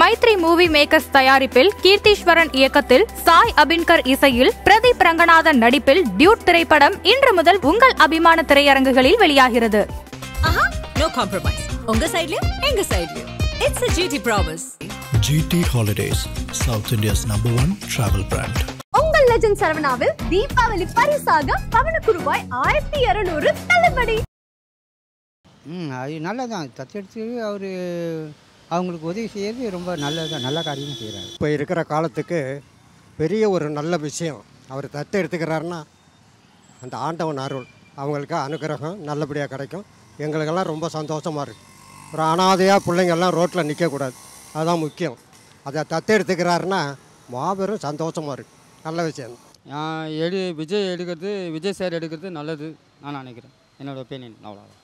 Maithri movie makers தயாரிப்பில் கீர்த்தீஸ்வரன் இயக்கத்தில் சாய் அபின்கர் இசையில் பிரதீப் ரங்கநாதன் நடிப்பில் டியூட் திரைப்படம் இன்று முதல் உங்கள் அபிமான திரையரங்குகளில் வெளியாகிறது. No compromise. உங்க சைடுலயும் எங்க சைடுலயும். It's a GT promise. GT Holidays, South India's #1 travel brand. உங்கள் லெஜண்ட் சரவணாவில் தீபாவளி பரிசாக பவனுக்கு ரூபாய் 1200 தள்ளுபடி. அது நல்லதான். தத்தெடுத்து அவர் அவங்களுக்கு உதவி செய்யறது ரொம்ப நல்லதான், நல்ல காரியமாக செய்கிறாரு. இப்போ இருக்கிற காலத்துக்கு பெரிய ஒரு நல்ல விஷயம். அவர் தத்து எடுத்துக்கிறாருன்னா அந்த ஆண்டவன் அருள் அவங்களுக்கு அனுகிரகம் நல்லபடியாக கிடைக்கும். எங்களுக்கெல்லாம் ரொம்ப சந்தோஷமாக இருக்குது. ஒரு அனாதையாக பிள்ளைங்கள்லாம் ரோட்டில் நிற்கக்கூடாது, அதுதான் முக்கியம். அதை தத்து எடுத்துக்கிறாருன்னா மாபெரும் சந்தோஷமாக இருக்குது, நல்ல விஷயம். விஜய் எடுக்கிறது, விஜய் சார் எடுக்கிறது நல்லது நான் நினைக்கிறேன். என்னோட ஒப்பீனியன் அவ்வளோதான்.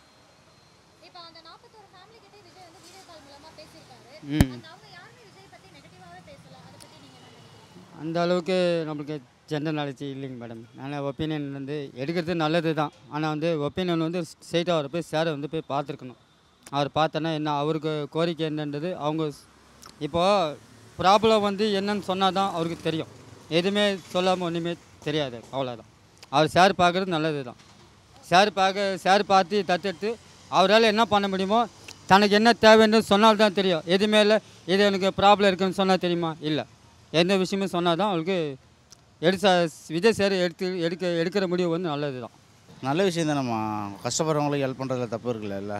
அந்த அளவுக்கு நம்மளுக்கு ஜென்ரல் நாலேஜ் இல்லைங்க மேடம். அதனால் ஒப்பீனியன் வந்து எடுக்கிறது நல்லது தான். ஆனால் வந்து ஒப்பீனியன் வந்து ஸ்ட்ரெயிட்டாக அவரை போய் சாரை வந்து போய் பார்த்துருக்கணும். அவர் பார்த்தோன்னா என்ன அவருக்கு கோரிக்கை என்னன்றது அவங்க இப்போது ப்ராப்ளம் வந்து என்னன்னு சொன்னால் தான் அவருக்கு தெரியும். எதுவுமே சொல்லாமல் ஒன்றுமே தெரியாது, அவ்வளோதான். அவர் சார் பார்க்குறது நல்லது தான். சார் பார்த்து தத்தெடுத்து அவரால் என்ன பண்ண முடியுமோ தனக்கு என்ன தேவைன்னு சொன்னால்தான் தெரியும். எதுவுமே இல்லை இது எனக்கு ப்ராப்ளம் இருக்குதுன்னு சொன்னால் தெரியுமா? இல்லை. எந்த விஷயமும் சொன்னால் தான் அவருக்கு விஜய் சார் எடுக்கிற முடிவு வந்து நல்லது தான். நல்ல விஷயம் தான். நம்ம கஷ்டப்படுறவங்களுக்கு ஹெல்ப் பண்ணுறதுல தப்பு இருக்குல்ல.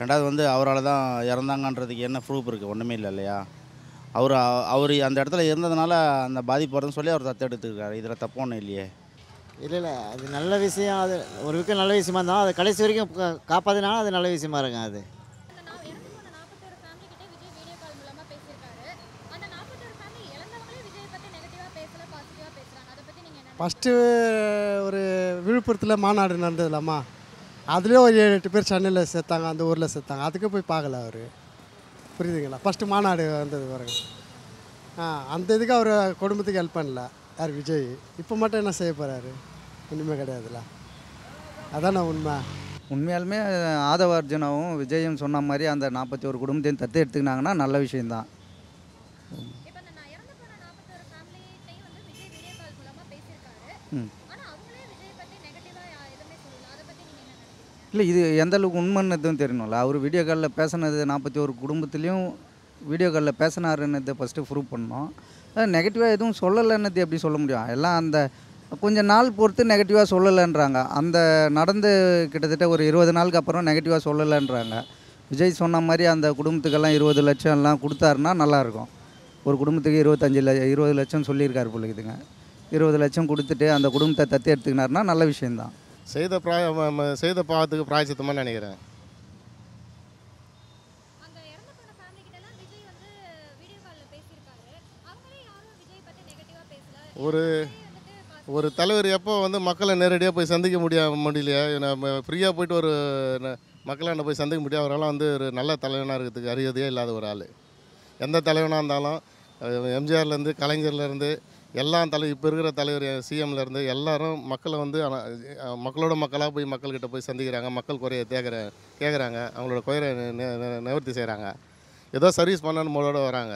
ரெண்டாவது வந்து அவரால் தான் இறந்தாங்கன்றதுக்கு என்ன ப்ரூஃப் இருக்குது? ஒன்றுமே இல்லை இல்லையா? அவர் அந்த இடத்துல இருந்ததுனால அந்த பாதிப்பு வருதுன்னு சொல்லி அவர் தத்து எடுத்துருக்காரு. இதில் தப்பு ஒன்றும் இல்லையே. இல்லை அது நல்ல விஷயம். அது ஒரு விற்க நல்ல விஷயமா இருந்தாலும் அது கடைசி வரைக்கும் காப்பாற்றினாலும் அது நல்ல விஷயமா இருக்கும். அது ஃபஸ்ட்டு ஒரு விழுப்புரத்தில் மாநாடு நடந்ததுலாமா, அதுலேயே ஒரு 7-8 பேர் சென்னையில் சேர்த்தாங்க, அந்த ஊரில் சேர்த்தாங்க. அதுக்கு போய் பார்க்கல அவர், புரியுதுங்களா? ஃபஸ்ட்டு மாநாடு வந்தது பாருங்க. அந்த இதுக்கு அவர் குடும்பத்துக்கு ஹெல்ப் பண்ணல யார் விஜய். இப்போ மட்டும் என்ன செய்ய போகிறாரு? ஒன்றுமே கிடையாதுல்ல, அதான் உண்மை. உண்மையாலுமே ஆதவ அர்ஜுனாவும் விஜயும் சொன்ன மாதிரி அந்த 41 குடும்பத்தையும் தத்து எடுத்துக்கினாங்கன்னா நல்ல விஷயந்தான். இல்லை இது எந்த அளவுக்கு உண்மைன்னு எதுவும் தெரியணும்ல. அவர் வீடியோ காலில் பேசினது 41 குடும்பத்துலேயும் வீடியோ காலில் பேசினாருன்னதை ஃபஸ்ட்டு ப்ரூவ் பண்ணோம். நெகட்டிவாக எதுவும் சொல்லலைன்னது எப்படி சொல்ல முடியும்? எல்லாம் அந்த கொஞ்சம் நாள் பொறுத்து நெகட்டிவாக சொல்லலைன்றாங்க. அந்த நடந்து கிட்டத்தட்ட ஒரு 20 நாளுக்கு அப்புறம் நெகட்டிவாக சொல்லலைன்றாங்க. விஜய் சொன்ன மாதிரி அந்த குடும்பத்துக்கெல்லாம் 20 லட்சம் எல்லாம் கொடுத்தாருன்னா நல்லாயிருக்கும். ஒரு குடும்பத்துக்கு 20 லட்சம் சொல்லியிருக்காரு பிள்ளைக்குதுங்க. 20 லட்சம் கொடுத்துட்டு அந்த குடும்பத்தை தத்து எடுத்துக்கினாருன்னா நல்ல விஷயந்தான். செய்த பாவத்துக்கு பிராயச்சித்தமாக நினைக்கிறேன். ஒரு தலைவர் எப்போ வந்து மக்களை நேரடியாக போய் சந்திக்க முடியலையா? நம்ம ஃப்ரீயாக போயிட்டு ஒரு மக்களாண்ட போய் சந்திக்க முடியாது. அவரெல்லாம் வந்து ஒரு நல்ல தலைவனாக இருக்கிறதுக்கு அருகதையே இல்லாத ஒரு ஆள். எந்த தலைவனாக இருந்தாலும் எம்ஜிஆர்லேருந்து கலைஞர்லேருந்து எல்லா இப்போ இருக்கிற தலைவர் சிஎம்லேருந்து எல்லாரும் மக்களை வந்து மக்களோட மக்களாக போய் மக்கள்கிட்ட போய் சந்திக்கிறாங்க. மக்கள் குறைய கேட்குறாங்க, அவங்களோட குறைய நிவர்த்தி செய்கிறாங்க. ஏதோ சர்வீஸ் பண்ணணும்னு மூலோட வராங்க.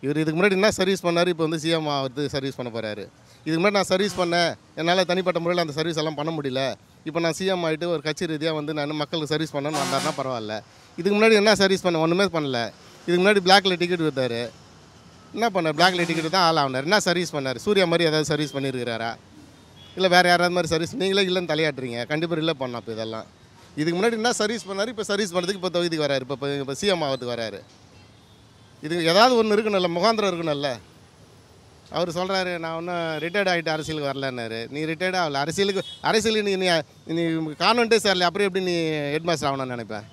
இவர் இதுக்கு முன்னாடி என்ன சர்வீஸ் பண்ணார், இப்போ வந்து சிஎம் ஆகிறது சர்வீஸ் பண்ண போகிறாரு. இதுக்கு முன்னாடி நான் சர்வீஸ் பண்ணேன், என்னால் தனிப்பட்ட முறையில் அந்த சர்வீஸ் எல்லாம் பண்ண முடியல, இப்போ நான் சிஎம் ஆகிட்டு ஒரு கட்சி ரீதியாக வந்து நான் மக்களுக்கு சர்வீஸ் பண்ணேன்னு வந்தாருன்னா பரவாயில்ல. இதுக்கு முன்னாடி என்ன சர்வீஸ் பண்ண? ஒன்றுமே பண்ணல. இதுக்கு முன்னாடி பிளாக்ல டிக்கெட் விற்றார். என்ன பண்ணார்? பிளாக்ல டிக்கெட்டு தான் ஆள் ஆனார். என்ன சர்வீஸ் பண்ணார்? சூர்யா மாதிரி ஏதாவது சர்வீஸ் பண்ணியிருக்கிறாரா? இல்லை வேறு யாராவது மாதிரி சர்வீஸ்? நீங்களே இல்லைன்னு தலையாட்டுறீங்க. கண்டிப்பாக இல்லை பண்ணலாம். இப்போ இதெல்லாம் இதுக்கு முன்னாடி என்ன சர்வீஸ் பண்ணார், இப்போ சர்வீஸ் பண்ணுறதுக்கு இப்போ தொகுதிக்கு வராரு, இப்போ சிஎம் ஆகிறதுக்கு வராரு. இது ஏதாவது ஒன்று இருக்கணும்ல, முகாந்திரம் இருக்கணும்ல. அவர் சொல்கிறாரு நான் ஒன்றும் ரிட்டையர்ட் ஆகிட்டு அரசியலுக்கு வரலன்னாரு. நீ ரிட்டையர்ட் ஆகல, அரசியலுக்கு நீ கான்வென்ட்டே சேரல, அப்புறம் எப்படி நீ ஹெட் மாஸ்டர் ஆகணும்னு நினைப்பேன்?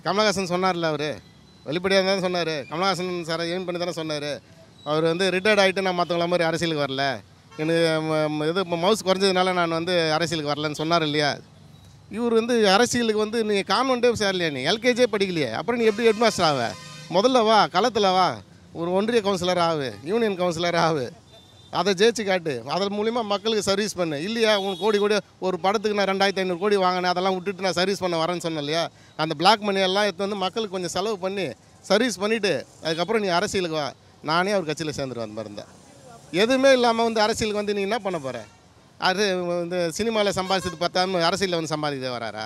கமலஹாசன் சொன்னார்ல, அவர் வெளிப்படையாக தான் சொன்னார். கமலஹாசன் சாரை எய்ம் பண்ணி தானே சொன்னார். அவர் வந்து ரிட்டையர்ட் ஆகிட்டு நான் மற்றவங்கள மாதிரி அரசியலுக்கு வரல, எனக்கு இது மவுஸ் குறைஞ்சதுனால நான் வந்து அரசியலுக்கு வரலன்னு சொன்னார் இல்லையா? இவர் வந்து அரசியலுக்கு வந்து நீ கான்வென்ட்டே சேரலையா, நீ எல்கேஜே படிக்கலையே, அப்புறம் நீ எப்படி ஹெட் மாஸ்டர் ஆவ? முதல்ல வா, களத்தில் வா, ஒரு ஒன்றிய கவுன்சிலர் ஆகு, யூனியன் கவுன்சிலர் ஆகு, அதை ஜெயிச்சு காட்டு, அதன் மூலிமா மக்களுக்கு சர்வீஸ் பண்ணு. இல்லையா உனக்கு கோடி ஒரு படத்துக்கு நான் 2500 கோடி வாங்கினேன், அதெல்லாம் விட்டுட்டு நான் சர்வீஸ் பண்ண வரேன்னு சொன்னேன் இல்லையா? அந்த பிளாக் மணியெல்லாம் எடுத்து வந்து மக்களுக்கு கொஞ்சம் செலவு பண்ணி சர்வீஸ் பண்ணிவிட்டு அதுக்கப்புறம் நீ அரசியலுக்கு வா, நானே அவர் கட்சியில் சேர்ந்துருவேன். அந்த மாதிரி இருந்தால் எதுவுமே இல்லாமல் வந்து அரசியலுக்கு வந்து நீ என்ன பண்ண போகிற? அது இந்த சினிமாவில் சம்பாதிச்சது பார்த்தாம அரசியலில் வந்து சம்பாதிக்கதே வராரா?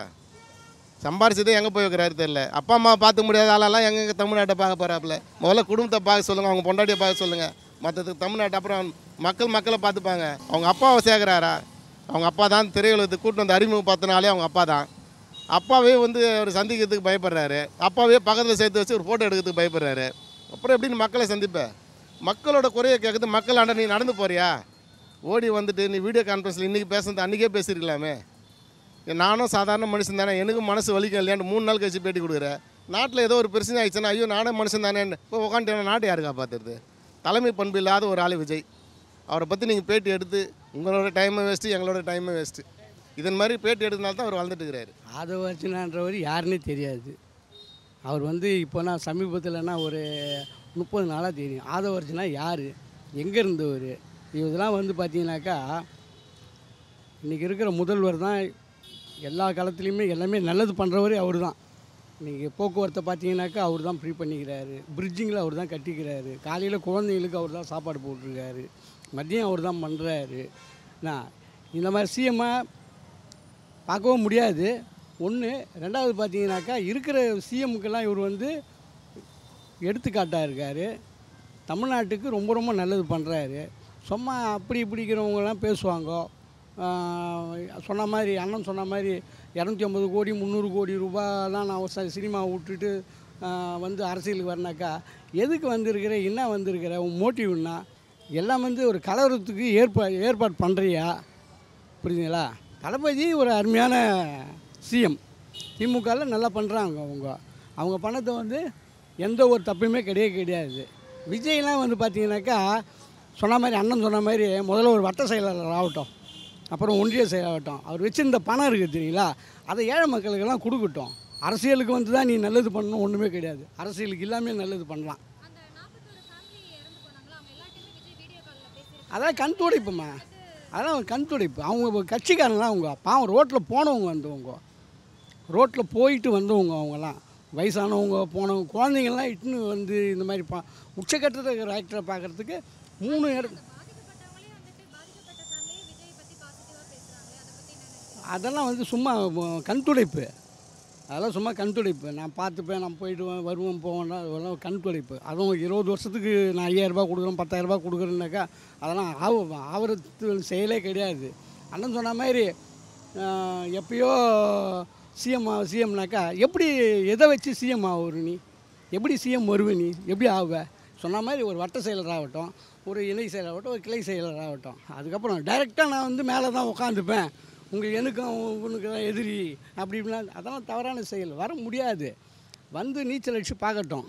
சம்பாரிச்சதே எங்கே போய் வைக்கிறாரு தெரியல. அப்பா அம்மா பார்த்து முடியாத ஆளெல்லாம் எங்கெங்கே தமிழ்நாட்டை பார்க்க போகிறாப்புல. முதல்ல குடும்பத்தை பார்க்க சொல்லுங்கள், அவங்க பொண்டாட்டியை பார்க்க சொல்லுங்கள். மற்றதுக்கு தமிழ்நாட்டு அப்புறம் மக்களை பார்த்துப்பாங்க. அவங்க அப்பாவை சேர்க்குறாரா? அவங்க அப்பா தான் திரையுலகத்துக்கு கூட்டு வந்து அறிமுகப்படுத்தினாலே அவங்க அப்பா தான். அப்பாவே வந்து அவர் சந்திக்கிறதுக்கு பயப்படுறாரு. அப்பாவே பக்கத்தில் சேர்த்து வச்சு ஒரு ஃபோட்டோ எடுக்கிறதுக்கு பயப்படுறாரு. அப்புறம் எப்படின்னு மக்களை சந்திப்பேன்? மக்களோட குறையை கேட்குறது மக்கள் ஆண்ட நீ நடந்து போறியா? ஓடி வந்துட்டு நீ வீடியோ கான்ஃபரன்ஸில் இன்றைக்கி பேசுறது அன்றைக்கே பேசியிருக்கலாமே. நானும் சாதாரண மனுஷன் தானே, எனக்கும் மனசு வலிக்கும் இல்லையான்னு 3 நாள் கழிச்சு பேட்டி கொடுக்குறேன். நாட்டில் ஏதோ ஒரு பிரச்சனை ஆயிடுச்சுன்னா ஐயோ நானே மனுஷன் தானே இப்போ உட்காந்துட்டு நாட்டை யாரு காப்பாற்றுறது? தலைமை பண்பு இல்லாத ஒரு ஆள் விஜய். அவரை பற்றி நீங்கள் பேட்டி எடுத்து உங்களோட டைமை வேஸ்ட்டு, எங்களோட டைமை வேஸ்ட்டு. இதன் மாதிரி பேட்டி எடுத்தனால தான் அவர் வாழ்ந்துட்டு இருக்கிறாரு. ஆதவர்ஜனான்றவர் யாருன்னே தெரியாது. அவர் வந்து இப்போனா சமீபத்தில்னா ஒரு 30 நாளாக தெரியும். ஆதவர்ஜனா யார், எங்கே இருந்தவர், இதெல்லாம் வந்து பார்த்தீங்கன்னாக்கா இன்றைக்கி இருக்கிற முதல்வர் தான். எல்லா காலத்துலேயுமே எல்லாமே நல்லது பண்ணுறவரே அவர் தான். இன்றைக்கி போக்குவரத்தை பார்த்தீங்கன்னாக்கா அவர் தான் ஃப்ரீ பண்ணிக்கிறாரு. பிரிட்ஜிங்கில் அவர் தான் கட்டிக்கிறாரு. காலையில் குழந்தைங்களுக்கு அவர் தான் சாப்பாடு போட்டிருக்காரு. மதியம் அவர் தான் பண்ணுறாரு. நான் இந்த மாதிரி சிஎம்மாக பார்க்கவும் முடியாது. ஒன்று. ரெண்டாவது பார்த்தீங்கன்னாக்கா இருக்கிற சிஎம்முக்கெல்லாம் இவர் வந்து எடுத்துக்காட்டாக இருக்கார். தமிழ்நாட்டுக்கு ரொம்ப ரொம்ப நல்லது பண்ணுறாரு. சும்மா அப்படி இப்படிக்கிறவங்கலாம் பேசுவாங்க. சொன்ன மாதிரி அண்ணன் சொன்ன மாதிரி 250 கோடி 300 கோடி ரூபாயெலாம் நான் சினிமா விட்டுட்டு வந்து அரசியலுக்கு வரனாக்கா எதுக்கு வந்திருக்கிற, என்ன வந்திருக்கிற, உன் மோட்டிவ்னா எல்லாம் வந்து ஒரு கலவரத்துக்கு ஏற்பாடு பண்ணுறியா? புரியுதுங்களா? தளபதி ஒரு அருமையான சிஎம். திமுகவில் நல்லா பண்ணுறாங்க. அவங்க பணத்தை வந்து எந்த ஒரு தப்புமே கிடையாது. விஜய்லாம் வந்து பார்த்தீங்கன்னாக்கா சொன்ன மாதிரி அண்ணன் சொன்ன மாதிரி முதல்ல ஒரு வட்ட செயலாளர் ஆகட்டும், அப்புறம் ஒன்றிய செயலாகட்டும். அவர் வச்சுருந்த பணம் இருக்குது தெரியுங்களா, அதை ஏழை மக்களுக்கெல்லாம் கொடுக்கட்டும். அரசியலுக்கு வந்து தான் நீ நல்லது பண்ணணும் ஒன்றுமே கிடையாது. அரசியலுக்கு எல்லாமே நல்லது பண்ணலாம். அதெல்லாம் கண் துடைப்புமா, அதெல்லாம் கண் துடைப்பு. அவங்க கட்சிக்காரங்களாம் அவங்க பாவம் ரோட்டில் போனவங்க வந்தவங்க, ரோட்டில் போயிட்டு வந்தவங்க. அவங்கெல்லாம் வயசானவங்க போனவங்க, குழந்தைங்கள்லாம் இட்டுன்னு வந்து இந்த மாதிரி உச்சக்கட்டத்தில் இருக்கிற ஆக்டரை பார்க்குறதுக்கு 3 இடம். அதெல்லாம் வந்து சும்மா கண் துடைப்பு. அதெல்லாம் சும்மா கண் துடைப்பு. நான் பார்த்துப்பேன், நான் போயிட்டு வருவேன் போவேன்னா அதெல்லாம் கண் துடைப்பு. அதுவும் 20 வருஷத்துக்கு நான் 5000 ரூபா கொடுக்குறேன் 10,000 ரூபா கொடுக்குறேன்னாக்கா அதெல்லாம் ஆவரத்து செயலே கிடையாது. அண்ணன் சொன்ன மாதிரி எப்பயோ சிஎம்னாக்கா எப்படி எதை வச்சு சிஎம் ஆகுற நீ? எப்படி சிஎம் வருவே நீ? எப்படி ஆகுவ? சொன்ன மாதிரி ஒரு வட்ட செயலராகட்டும், ஒரு இணை செயலராகட்டும், ஒரு கிளை செயலராகட்டும், அதுக்கப்புறம் டைரெக்டாக நான் வந்து மேலே தான் உட்காந்துப்பேன், உங்களுக்கு எனக்கும் உனக்கு தான் எதிரி அப்படி இப்படிலாம் அதெல்லாம் தவறான செயல். வர முடியாது. வந்து நீச்சல் அடித்து பார்க்கட்டும்.